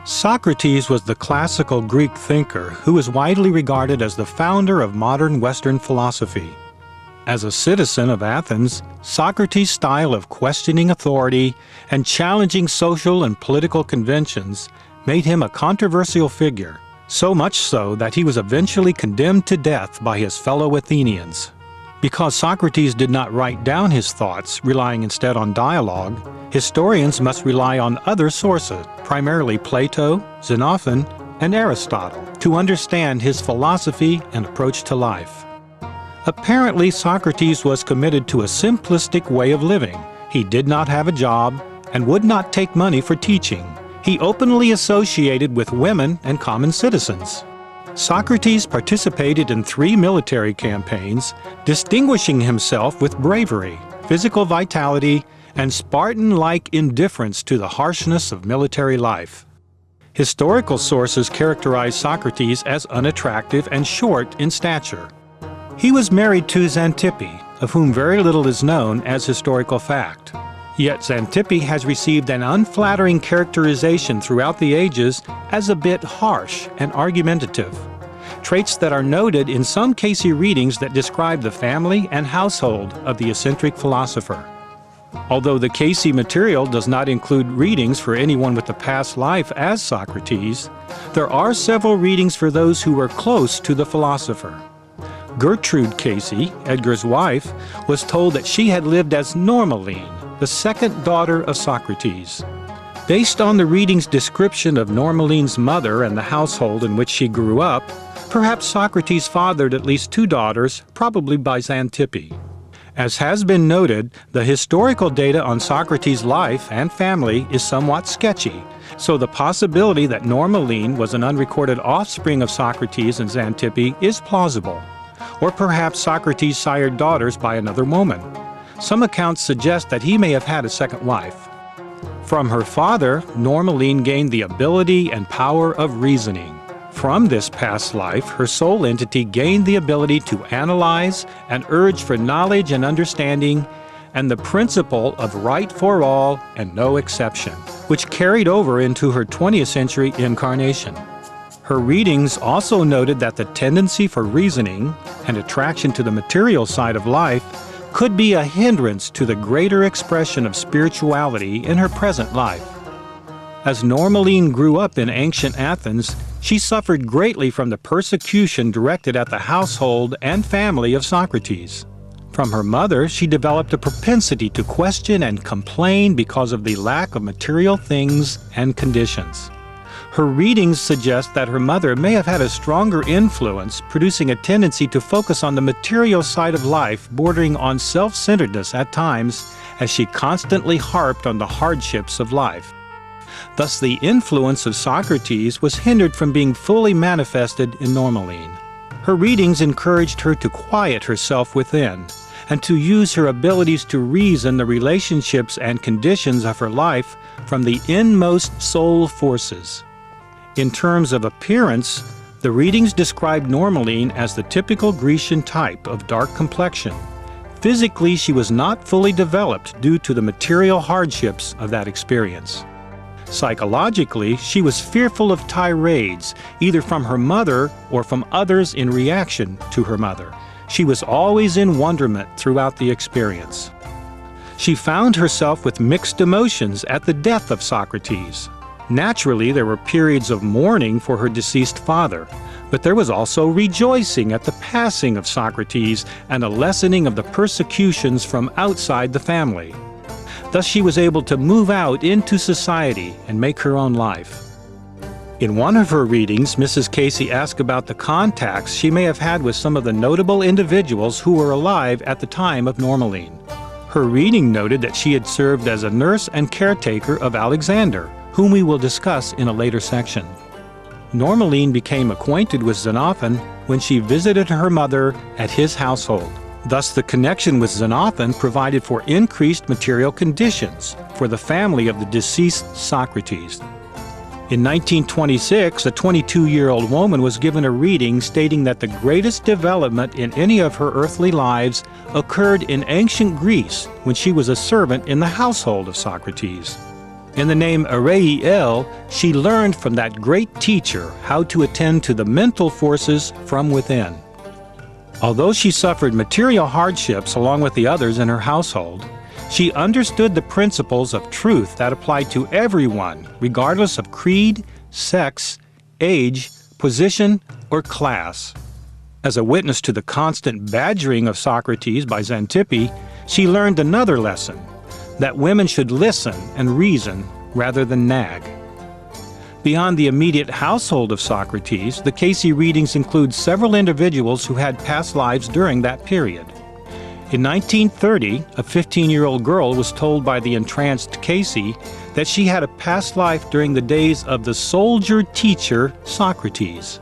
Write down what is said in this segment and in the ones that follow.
Socrates was the classical Greek thinker who is widely regarded as the founder of modern Western philosophy. As a citizen of Athens, Socrates' style of questioning authority and challenging social and political conventions made him a controversial figure, so much so that he was eventually condemned to death by his fellow Athenians. Because Socrates did not write down his thoughts, relying instead on dialogue, historians must rely on other sources, primarily Plato, Xenophon, and Aristotle, to understand his philosophy and approach to life. Apparently, Socrates was committed to a simplistic way of living. He did not have a job and would not take money for teaching. He openly associated with women and common citizens. Socrates participated in 3 military campaigns, distinguishing himself with bravery, physical vitality, and Spartan-like indifference to the harshness of military life. Historical sources characterize Socrates as unattractive and short in stature. He was married to Xantippe, of whom very little is known as historical fact. Yet Xantippe has received an unflattering characterization throughout the ages as a bit harsh and argumentative, traits that are noted in some Cayce readings that describe the family and household of the eccentric philosopher. Although the Cayce material does not include readings for anyone with a past life as Socrates, there are several readings for those who were close to the philosopher. Gertrude Cayce, Edgar's wife, was told that she had lived as Normaline, the second daughter of Socrates. Based on the reading's description of Normaline's mother and the household in which she grew up, perhaps Socrates fathered at least 2 daughters, probably by Xantippe. As has been noted, the historical data on Socrates' life and family is somewhat sketchy, so the possibility that Normaline was an unrecorded offspring of Socrates and Xantippe is plausible. Or perhaps Socrates sired daughters by another woman. Some accounts suggest that he may have had a second wife. From her father, Normaline gained the ability and power of reasoning. From this past life, her soul entity gained the ability to analyze and urge for knowledge and understanding, and the principle of right for all and no exception, which carried over into her 20th century incarnation. Her readings also noted that the tendency for reasoning and attraction to the material side of life could be a hindrance to the greater expression of spirituality in her present life. As Normaline grew up in ancient Athens, she suffered greatly from the persecution directed at the household and family of Socrates. From her mother, she developed a propensity to question and complain because of the lack of material things and conditions. Her readings suggest that her mother may have had a stronger influence, producing a tendency to focus on the material side of life, bordering on self-centeredness at times, as she constantly harped on the hardships of life. Thus, the influence of Socrates was hindered from being fully manifested in Normaline. Her readings encouraged her to quiet herself within, and to use her abilities to reason the relationships and conditions of her life from the inmost soul forces. In terms of appearance, the readings describe Normaline as the typical Grecian type of dark complexion. Physically, she was not fully developed due to the material hardships of that experience. Psychologically, she was fearful of tirades, either from her mother or from others in reaction to her mother. She was always in wonderment throughout the experience. She found herself with mixed emotions at the death of Socrates. Naturally, there were periods of mourning for her deceased father, but there was also rejoicing at the passing of Socrates and a lessening of the persecutions from outside the family. Thus, she was able to move out into society and make her own life. In one of her readings, Mrs. Cayce asked about the contacts she may have had with some of the notable individuals who were alive at the time of Normaline. Her reading noted that she had served as a nurse and caretaker of Alexander, whom we will discuss in a later section. Normaline became acquainted with Xenophon when she visited her mother at his household. Thus, the connection with Xenophon provided for increased material conditions for the family of the deceased Socrates. In 1926, a 22-year-old woman was given a reading stating that the greatest development in any of her earthly lives occurred in ancient Greece when she was a servant in the household of Socrates. In the name Arei, she learned from that great teacher how to attend to the mental forces from within. Although she suffered material hardships along with the others in her household, she understood the principles of truth that applied to everyone, regardless of creed, sex, age, position, or class. As a witness to the constant badgering of Socrates by Xanthippe, she learned another lesson, that women should listen and reason rather than nag. Beyond the immediate household of Socrates, the Cayce readings include several individuals who had past lives during that period. In 1930, a 15-year-old girl was told by the entranced Cayce that she had a past life during the days of the soldier-teacher Socrates.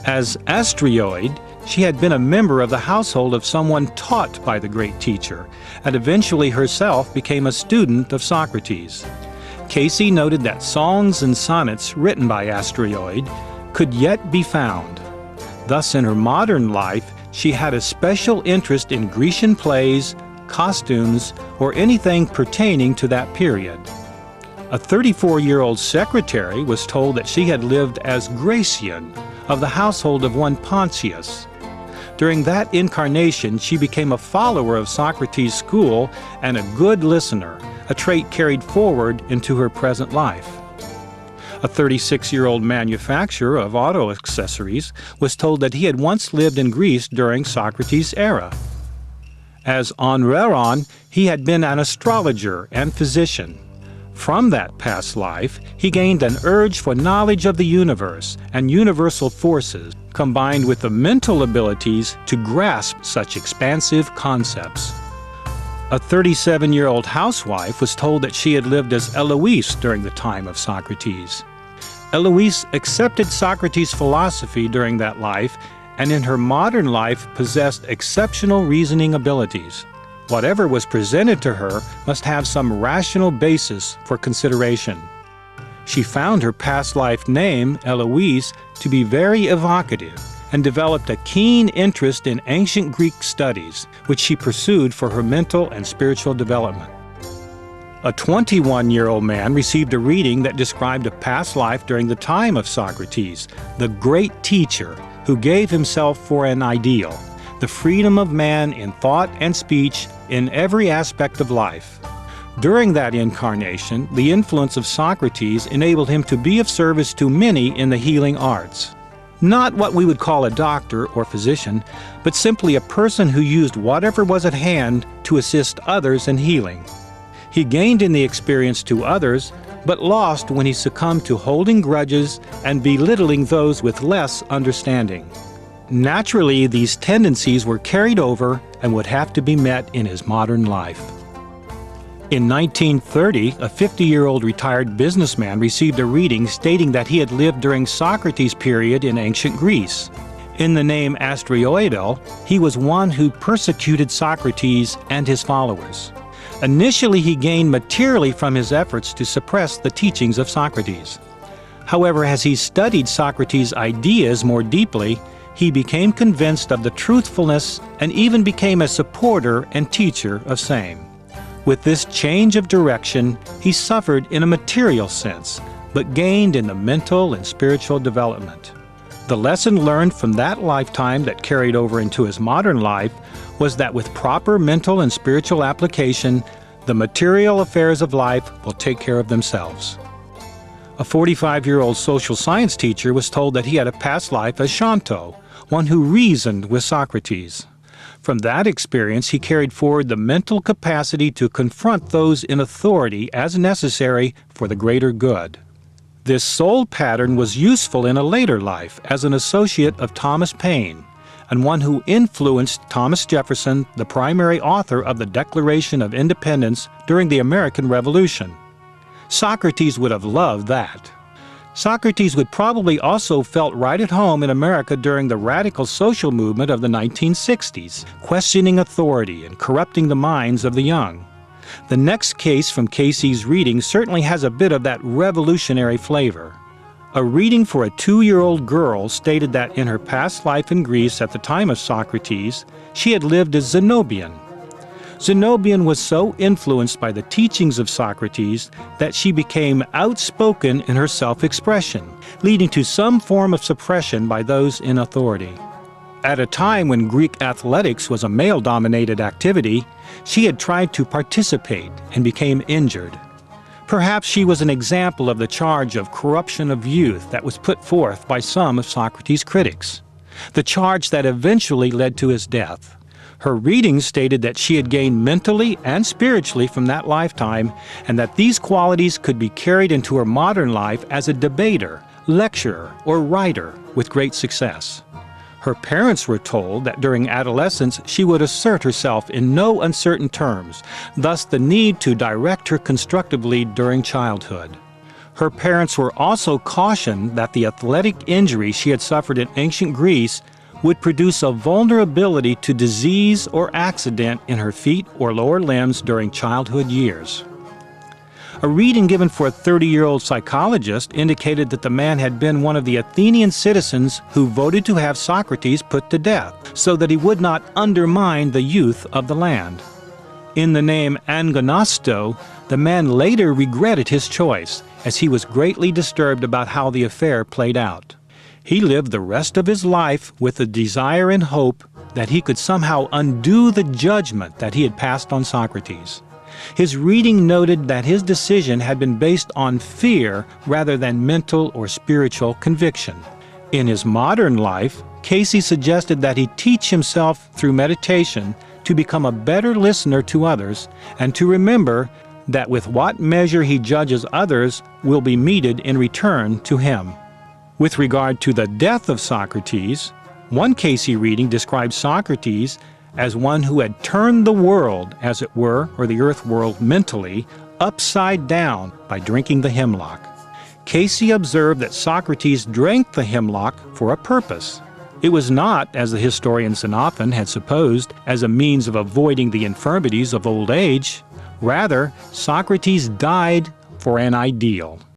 As Astrioid, she had been a member of the household of someone taught by the great teacher, and eventually herself became a student of Socrates. Cayce noted that songs and sonnets written by Astrioid could yet be found. Thus, in her modern life, she had a special interest in Grecian plays, costumes, or anything pertaining to that period. A 34-year-old secretary was told that she had lived as Gracian of the household of one Pontius. During that incarnation, she became a follower of Socrates' school and a good listener, a trait carried forward into her present life. A 36-year-old manufacturer of auto accessories was told that he had once lived in Greece during Socrates' era. As Onreron, he had been an astrologer and physician. From that past life, he gained an urge for knowledge of the universe and universal forces, combined with the mental abilities to grasp such expansive concepts. A 37-year-old housewife was told that she had lived as Eloise during the time of Socrates. Eloise accepted Socrates' philosophy during that life, and in her modern life possessed exceptional reasoning abilities. Whatever was presented to her must have some rational basis for consideration. She found her past life name, Eloise, to be very evocative and developed a keen interest in ancient Greek studies, which she pursued for her mental and spiritual development. A 21-year-old man received a reading that described a past life during the time of Socrates, the great teacher who gave himself for an ideal, the freedom of man in thought and speech in every aspect of life. During that incarnation, the influence of Socrates enabled him to be of service to many in the healing arts. Not what we would call a doctor or physician, but simply a person who used whatever was at hand to assist others in healing. He gained in the experience to others, but lost when he succumbed to holding grudges and belittling those with less understanding. Naturally, these tendencies were carried over and would have to be met in his modern life. In 1930, a 50-year-old retired businessman received a reading stating that he had lived during Socrates' period in ancient Greece. In the name Astrioidal, he was one who persecuted Socrates and his followers. Initially, he gained materially from his efforts to suppress the teachings of Socrates. However, as he studied Socrates' ideas more deeply, he became convinced of the truthfulness and even became a supporter and teacher of same. With this change of direction, he suffered in a material sense, but gained in the mental and spiritual development. The lesson learned from that lifetime that carried over into his modern life was that with proper mental and spiritual application, the material affairs of life will take care of themselves. A 45-year-old social science teacher was told that he had a past life as Shanto, one who reasoned with Socrates. From that experience, he carried forward the mental capacity to confront those in authority as necessary for the greater good. This soul pattern was useful in a later life as an associate of Thomas Paine, and one who influenced Thomas Jefferson, the primary author of the Declaration of Independence during the American Revolution. Socrates would have loved that. Socrates would probably also felt right at home in America during the radical social movement of the 1960s, questioning authority and corrupting the minds of the young. The next case from Cayce's reading certainly has a bit of that revolutionary flavor. A reading for a 2-year-old girl stated that in her past life in Greece at the time of Socrates, she had lived as Zenobian. Zenobia was so influenced by the teachings of Socrates that she became outspoken in her self-expression, leading to some form of suppression by those in authority. At a time when Greek athletics was a male-dominated activity, she had tried to participate and became injured. Perhaps she was an example of the charge of corruption of youth that was put forth by some of Socrates' critics, the charge that eventually led to his death. Her readings stated that she had gained mentally and spiritually from that lifetime, and that these qualities could be carried into her modern life as a debater, lecturer, or writer with great success. Her parents were told that during adolescence she would assert herself in no uncertain terms, thus the need to direct her constructively during childhood. Her parents were also cautioned that the athletic injury she had suffered in ancient Greece would produce a vulnerability to disease or accident in her feet or lower limbs during childhood years. A reading given for a 30-year-old psychologist indicated that the man had been one of the Athenian citizens who voted to have Socrates put to death, so that he would not undermine the youth of the land. In the name Angonasto, the man later regretted his choice, as he was greatly disturbed about how the affair played out. He lived the rest of his life with the desire and hope that he could somehow undo the judgment that he had passed on Socrates. His reading noted that his decision had been based on fear rather than mental or spiritual conviction. In his modern life, Cayce suggested that he teach himself through meditation to become a better listener to others and to remember that with what measure he judges others will be meted in return to him. With regard to the death of Socrates, one Cayce reading describes Socrates as one who had turned the world, as it were, or the earth world mentally, upside down by drinking the hemlock. Cayce observed that Socrates drank the hemlock for a purpose. It was not, as the historian Xenophon had supposed, as a means of avoiding the infirmities of old age. Rather, Socrates died for an ideal.